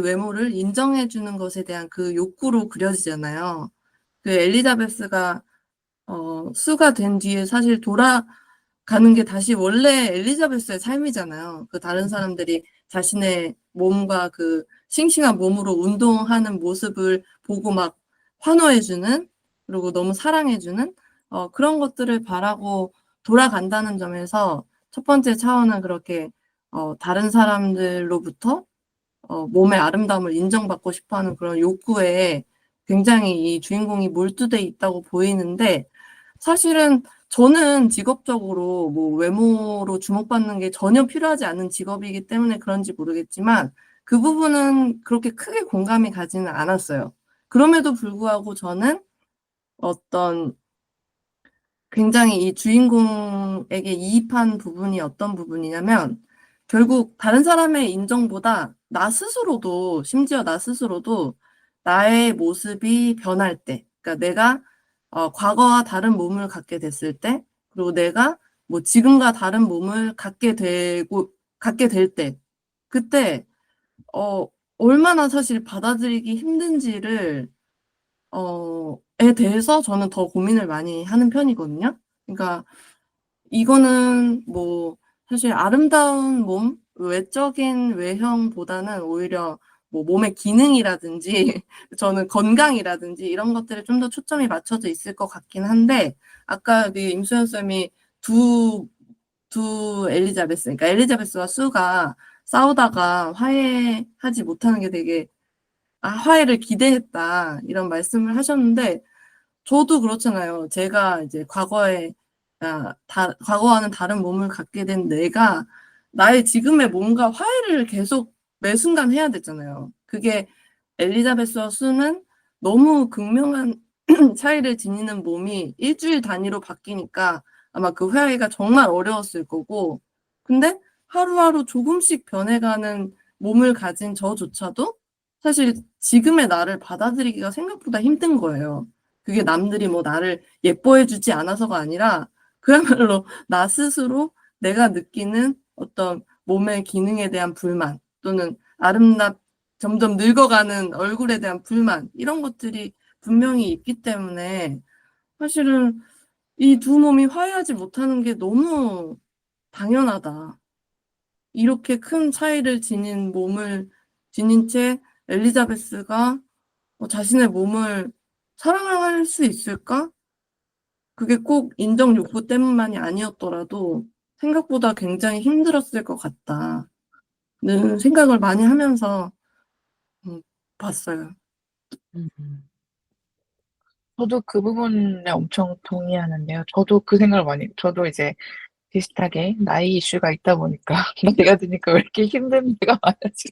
외모를 인정해주는 것에 대한 그 욕구로 그려지잖아요. 그 엘리자베스가 수가 된 뒤에 사실 돌아가는 게 다시 원래 엘리자베스의 삶이잖아요. 그 다른 사람들이 자신의 몸과 그 싱싱한 몸으로 운동하는 모습을 보고 막 환호해주는, 그리고 너무 사랑해주는, 그런 것들을 바라고 돌아간다는 점에서 첫 번째 차원은 그렇게, 다른 사람들로부터, 몸의 아름다움을 인정받고 싶어 하는 그런 욕구에 굉장히 이 주인공이 몰두돼 있다고 보이는데, 사실은 저는 직업적으로 뭐 외모로 주목받는 게 전혀 필요하지 않은 직업이기 때문에 그런지 모르겠지만 그 부분은 그렇게 크게 공감이 가지는 않았어요. 그럼에도 불구하고 저는 어떤 굉장히 이 주인공에게 이입한 부분이 어떤 부분이냐면 결국 다른 사람의 인정보다 심지어 나 스스로도 나의 모습이 변할 때, 그러니까 내가 과거와 다른 몸을 갖게 됐을 때, 그리고 내가 뭐 지금과 다른 몸을 갖게 될 때, 그때 얼마나 사실 받아들이기 힘든지를 에 대해서 저는 더 고민을 많이 하는 편이거든요. 그러니까 이거는 뭐 사실 아름다운 몸, 외적인 외형보다는 오히려 뭐 몸의 기능이라든지 저는 건강이라든지 이런 것들에 좀 더 초점이 맞춰져 있을 것 같긴 한데 아까 그 임수연 쌤이 두 엘리자베스, 그러니까 엘리자베스와 수가 싸우다가 화해하지 못하는 게 되게 화해를 기대했다 이런 말씀을 하셨는데 저도 그렇잖아요. 제가 이제 과거와는 다른 몸을 갖게 된 내가 나의 지금의 몸과 화해를 계속 매 순간 해야 됐잖아요. 그게 엘리자베스와 수는 너무 극명한 차이를 지니는 몸이 일주일 단위로 바뀌니까 아마 그 화해가 정말 어려웠을 거고, 근데 하루하루 조금씩 변해가는 몸을 가진 저조차도 사실 지금의 나를 받아들이기가 생각보다 힘든 거예요. 그게 남들이 뭐 나를 예뻐해주지 않아서가 아니라 그야말로 나 스스로 내가 느끼는 어떤 몸의 기능에 대한 불만 또는 점점 늙어가는 얼굴에 대한 불만 이런 것들이 분명히 있기 때문에 사실은 이 두 몸이 화해하지 못하는 게 너무 당연하다. 이렇게 큰 차이를 지닌 채 엘리자베스가 자신의 몸을 사랑할 수 있을까? 그게 꼭 인정 욕구 때문만이 아니었더라도 생각보다 굉장히 힘들었을 것 같다는 생각을 많이 하면서 봤어요. 저도 그 부분에 엄청 동의하는데요. 저도 이제 비슷하게 나이 이슈가 있다 보니까 나이가 드니까 왜 이렇게 힘든 데가 많아지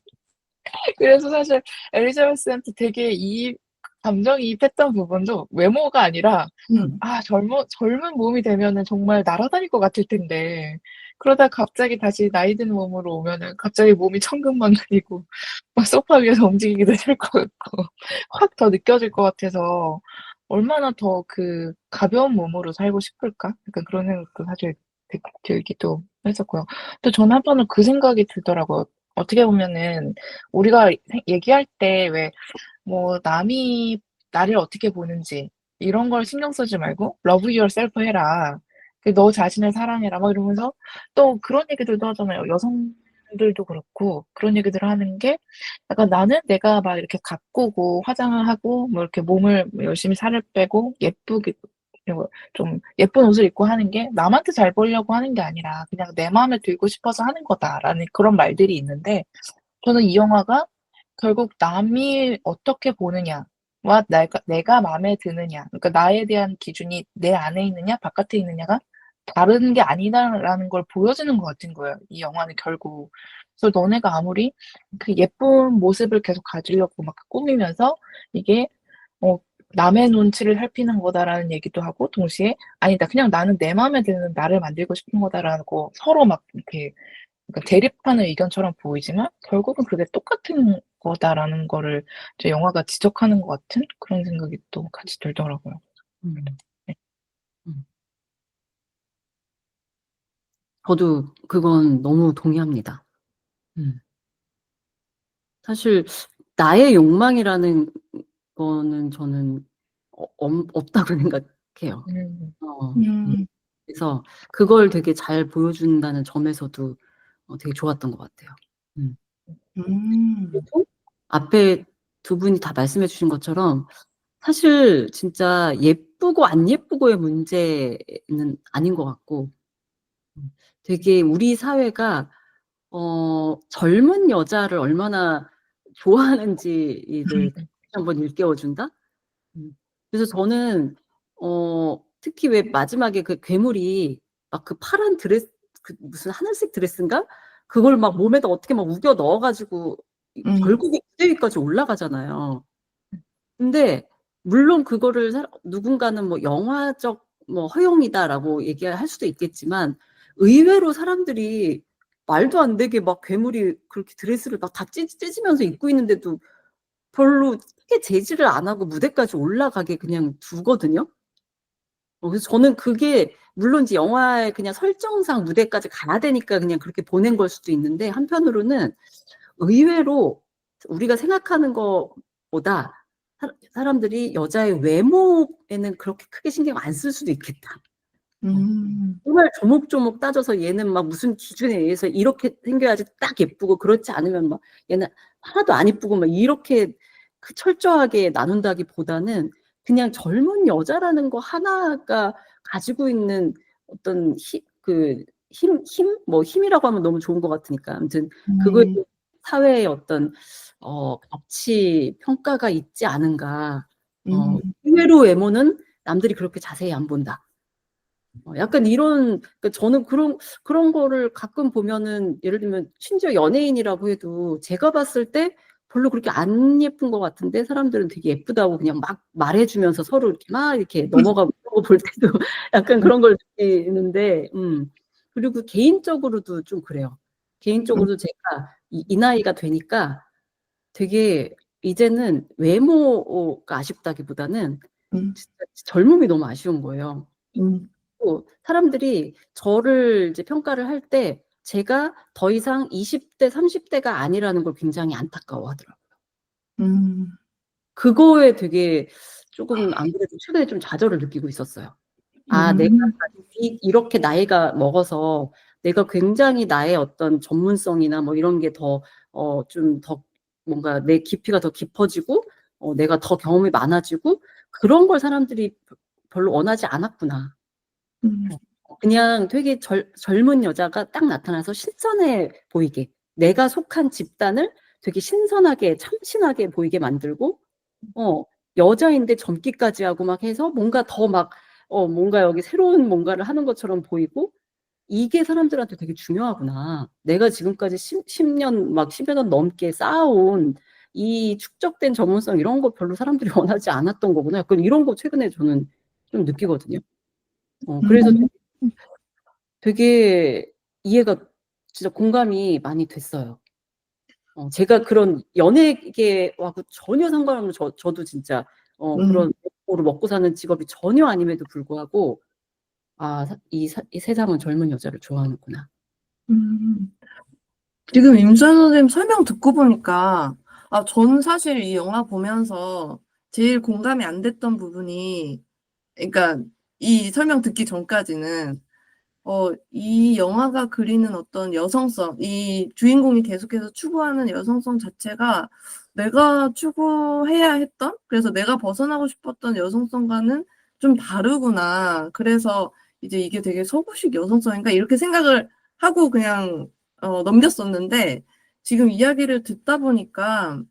그래서 사실 엘리자베스한테 되게 감정이입했던 부분도 외모가 아니라 음, 젊은 몸이 되면은 정말 날아다닐 것 같을 텐데 그러다가 갑자기 다시 나이 든 몸으로 오면은 갑자기 몸이 천근만근이고 막 소파 위에서 움직이기도 싫을 것 같고 확 더 느껴질 것 같아서 '얼마나 더 그 가벼운 몸으로 살고 싶을까?' 약간 그런 생각도 사실 들기도 했었고요. 또 저는 한편으로 그 생각이 들더라고요. 어떻게 보면은 우리가 얘기할 때 왜 뭐 남이 나를 어떻게 보는지 이런 걸 신경 쓰지 말고 "Love yourself 해라. 그 너 자신을 사랑해라." 막 이러면서 또 그런 얘기들도 하잖아요. 여성들도 그렇고 그런 얘기들을 하는 게 약간 나는 내가 막 이렇게 가꾸고 화장을 하고 뭐 이렇게 몸을 뭐 열심히 살을 빼고 예쁘게 좀 예쁜 옷을 입고 하는 게 남한테 잘 보이려고 하는 게 아니라 그냥 '내 마음에 들고 싶어서 하는 거다.'라는 그런 말들이 있는데 저는 이 영화가 결국 남이 어떻게 보느냐와 내가 마음에 드느냐 그러니까 나에 대한 기준이 내 안에 있느냐 바깥에 있느냐가 다른 게 아니다라는 걸 보여주는 것 같은 거예요, 이 영화는 결국. 그래서 너네가 아무리 그 예쁜 모습을 계속 가지려고 막 꾸미면서 이게 어 '남의 눈치를 살피는 거다.'라는 얘기도 하고 동시에 '아니다. 그냥 나는 내 마음에 드는 나를 만들고 싶은 거다.'라고 서로 막 이렇게 그러니까 대립하는 의견처럼 보이지만 결국은 그게 똑같은 거다라는 거를 이제 영화가 지적하는 것 같은 그런 생각이 또 같이 들더라고요. 음. 네. 음. 저도 그건 너무 동의합니다. 음. 사실 나의 욕망이라는 거는 저는 없다고 생각해요. 음. 음. 그래서 그걸 되게 잘 보여준다는 점에서도 되게 좋았던 것 같아요. 음. 음. 그리고 앞에 두 분이 다 말씀해 주신 것처럼 사실 진짜 예쁘고 안 예쁘고의 문제는 아닌 것 같고 되게 우리 사회가 젊은 여자를 얼마나 좋아하는지를 다시 한번 일깨워 준다? 그래서 저는 특히 왜 마지막에 그 괴물이 막 그 파란 드레스 그 무슨 하늘색 드레스인가? 그걸 막 몸에다 어떻게 막 우겨 넣어 가지고 결국에 무대 위까지 올라가잖아요. 근데 물론 그거를 누군가는 뭐 "영화적 뭐 허용이다."라고 얘기할 수도 있겠지만 의외로 사람들이 말도 안 되게 막 괴물이 그렇게 드레스를 막 다 찢으면서 입고 있는데도 별로 크게 제지를 안 하고 무대까지 올라가게 그냥 두거든요. 그래서 저는 그게 물론 이제 영화의 그냥 설정상 무대까지 가야 되니까 그냥 그렇게 보낸 걸 수도 있는데 한편으로는 의외로 우리가 생각하는 것보다 사람들이 여자의 외모에는 그렇게 크게 신경 안 쓸 수도 있겠다. 음. 정말 조목조목 따져서 얘는 막 무슨 기준에 의해서 이렇게 생겨야지 딱 예쁘고 그렇지 않으면 막 얘는 하나도 안 예쁘고 막 이렇게 그 철저하게 나눈다기보다는 그냥 젊은 여자라는 거 하나가 가지고 있는 어떤 뭐 힘이라고 하면 너무 좋은 것 같으니까 아무튼 그거에 음. 사회의 어떤 가치 평가가 있지 않은가. 음. 의외로 외모는 남들이 그렇게 자세히 안 본다. 약간 이런 그러니까 저는 그런 거를 가끔 보면은 예를 들면 심지어 연예인이라고 해도 제가 봤을 때 별로 그렇게 안 예쁜 것 같은데 사람들은 되게 예쁘다고 그냥 막 말해 주면서 서로 이렇게 막 이렇게 넘어가고 이런 거 볼 때도 약간 그런 걸 느끼는데 그리고 개인적으로도 좀 그래요. 개인적으로도 제가 이 나이가 되니까 되게 이제는 외모가 아쉽다기보다는 음. 진짜 젊음이 너무 아쉬운 거예요. 음. 사람들이 저를 이제 평가를 할 때 제가 더 이상 20대, 30대가 아니라는 걸 굉장히 안타까워하더라고요. 음. 그거에 되게 조금 안 그래도 최근에 좀 좌절을 느끼고 있었어요. 아, 내가 음. 이렇게 나이가 먹어서 내가 굉장히 나의 어떤 전문성이나 뭐 이런 게 더 좀 더 뭔가 내 깊이가 더 깊어지고 내가 더 경험이 많아지고 그런 걸 사람들이 별로 원하지 않았구나. 음. 그냥 되게 젊은 여자가 딱 나타나서 신선해 보이게 내가 속한 집단을 되게 신선하게 참신하게 보이게 만들고 어 여자인데 젊기까지 하고 막 해서 뭔가 더 막 뭔가 여기 새로운 뭔가를 하는 것처럼 보이고 이게 사람들한테 되게 중요하구나. 내가 지금까지 10년 막 10여 년 넘게 쌓아온 이 축적된 전문성 이런 거 별로 사람들이 원하지 않았던 거구나. 약간 이런 거 최근에 저는 좀 느끼거든요. 그래서 음. 되게 이해가 진짜 공감이 많이 됐어요. 제가 그런 연예계하고 전혀 상관없는 저도 진짜 그런 로 먹고 사는 직업이 전혀 아님에도 불구하고 이 세상은 젊은 여자를 좋아하는구나. 지금 임수연 선생님 설명 듣고 보니까, 저는 사실 이 영화 보면서 제일 공감이 안 됐던 부분이, 그러니까 이 설명 듣기 전까지는, 이 영화가 그리는 어떤 여성성, 이 주인공이 계속해서 추구하는 여성성 자체가 내가 추구해야 했던, 그래서 내가 벗어나고 싶었던 여성성과는 좀 다르구나. 그래서 이제 이게 되게 서구식 여성성인가? 이렇게 생각을 하고 그냥 넘겼었는데, 지금 이야기를 듣다 보니까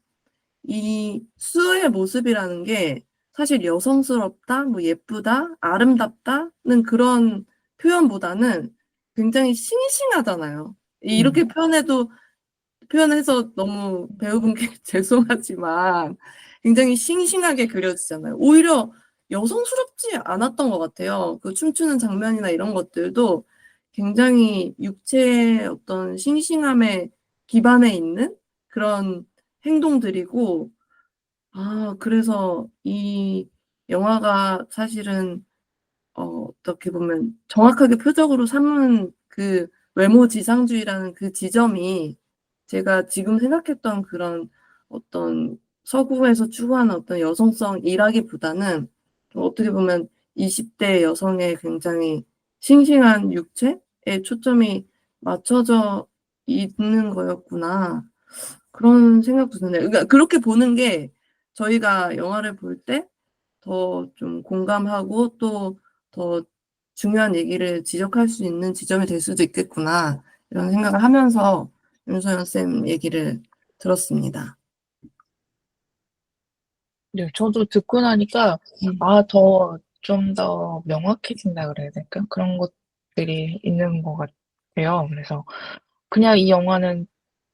이 수의 모습이라는 게 사실 여성스럽다, 뭐 예쁘다, 아름답다는 그런 표현보다는 굉장히 싱싱하잖아요. 이렇게 표현해서 너무 배우분께 죄송하지만 굉장히 싱싱하게 그려지잖아요. 오히려 여성스럽지 않았던 것 같아요. 그 춤추는 장면이나 이런 것들도 굉장히 육체의 어떤 싱싱함에 기반해 있는 그런 행동들이고, 그래서 이 영화가 사실은 어떻게 보면 정확하게 표적으로 삼은 그 외모 지상주의라는 그 지점이 제가 지금 생각했던 그런 어떤 서구에서 추구하는 어떤 여성성이라기보다는 어떻게 보면 20대 여성의 굉장히 싱싱한 육체에 초점이 맞춰져 있는 거였구나. 그런 생각도 드네요. 그러니까 그렇게 보는 게 저희가 영화를 볼 때 더 좀 공감하고 또 더 중요한 얘기를 지적할 수 있는 지점이 될 수도 있겠구나. 이런 생각을 하면서 윤소연 쌤 얘기를 들었습니다. 네, 저도 듣고 나니까 좀 더 명확해진다 그래야 될까? 그런 것들이 있는 것 같아요. 그래서 그냥 이 영화는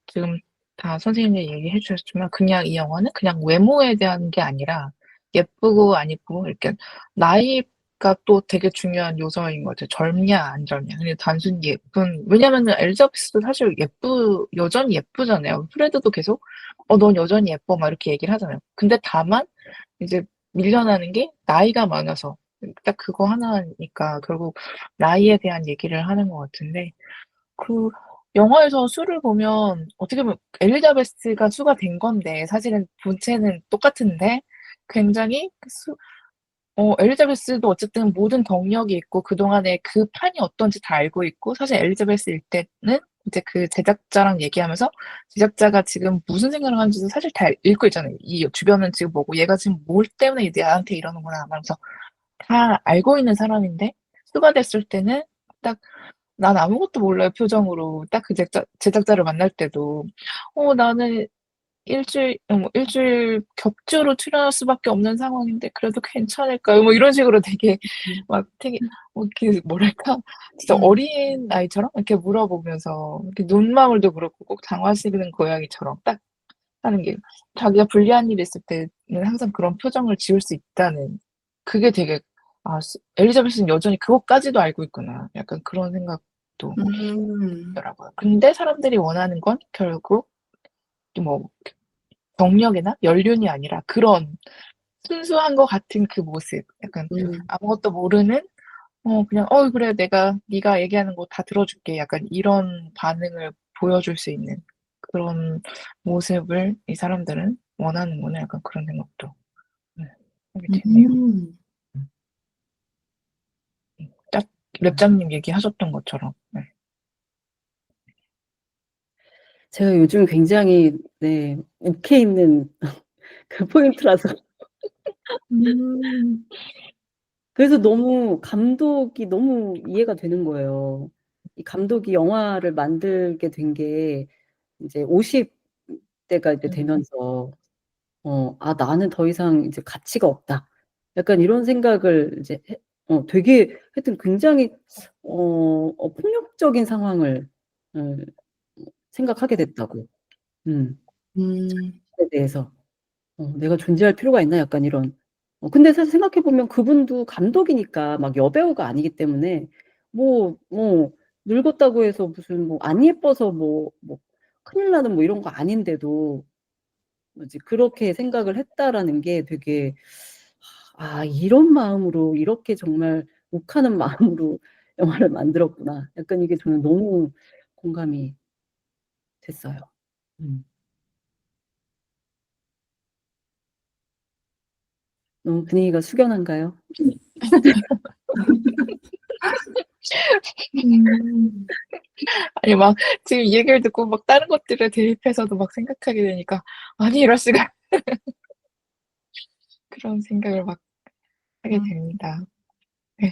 지금 다 선생님들이 얘기해 주셨지만 그냥 이 영화는 그냥 외모에 대한 게 아니라 예쁘고 안 예쁘고 이렇게 나이가 또 되게 중요한 요소인 것 같아요. 젊냐 안 젊냐. 그냥 단순히 왜냐면은 엘자베스도 사실 여전히 예쁘잖아요. 프레드도 계속 넌 여전히 예뻐." 막 이렇게 얘기를 하잖아요. 근데 다만 이제 밀려나는 게 나이가 많아서 딱 그거 하나니까 결국 나이에 대한 얘기를 하는 것 같은데 그 영화에서 수를 보면 어떻게 보면 엘리자베스가 수가 된 건데 사실은 본체는 똑같은데 굉장히 엘리자베스도 어쨌든 모든 덕력이 있고 그동안에 그 판이 어떤지 다 알고 있고 사실 엘리자베스일 때는 이제 그 제작자랑 얘기하면서 제작자가 지금 무슨 생각을 하는지도 사실 다 읽고 있잖아요. 이 주변은 지금 뭐고 얘가 지금 뭘 때문에 나한테 이러는구나 하면서 다 알고 있는 사람인데 수가 됐을 때는 딱 "난 아무것도 몰라요." 표정으로 딱 그 제작자를 만날 때도 나는 일주일 격주로 출연할 수밖에 없는 상황인데 그래도 괜찮을까요?" 뭐 이런 식으로 되게 막 되게 이렇게 뭐랄까 진짜 어린아이처럼 이렇게 물어보면서 이렇게 눈망울도 그렇고 꼭 장화시는 고양이처럼 딱 하는 게 자기가 불리한 일이 있을 때는 항상 그런 표정을 지을 수 있다는 그게 되게 '엘리자베스는 여전히 그것까지도 알고 있구나.' 약간 그런 생각도 들더라고요. 근데 사람들이 원하는 건 결국 뭐 경력이나 연륜이 아니라 그런 순수한 것 같은 그 모습. 약간 아무것도 모르는 그냥 그래. 네가 얘기하는 거 다 들어 줄게." 약간 이런 반응을 보여줄 수 있는 그런 모습을 이 사람들은 원하는구나. 약간 그런 생각도 네 하게 되네요. 딱 랩장님 얘기하셨던 것처럼. 네. 제가 요즘 굉장히 욱해 있는 그 포인트라서 그래서 너무 감독이 너무 이해가 되는 거예요. 이 감독이 영화를 만들게 된 게 이제 50 대가 이제 되면서 '나는 더 이상 이제 가치가 없다.' 약간 이런 생각을 이제 되게 하여튼 굉장히 폭력적인 상황을 생각하게 됐다고. 에 대해서. '내가 존재할 필요가 있나?' 약간 이런. 근데 사실 생각해 보면 그분도 감독이니까 막 여배우가 아니기 때문에 뭐 늙었다고 해서 무슨 뭐 안 예뻐서 뭐 큰일 나는 뭐 이런 거 아닌데도 뭐지 그렇게 생각을 했다라는 게 되게 이런 마음으로 이렇게 정말 욱하는 마음으로 영화를 만들었구나. 약간 이게 저는 너무 공감이 됐어요. 너무 분위기가 숙연한가요? 아니 막 지금 이 얘기를 듣고 막 다른 것들에 대입해서도 막 생각하게 되니까 '아니 이럴 수가.' 그런 생각을 막 하게 음. 됩니다. 네.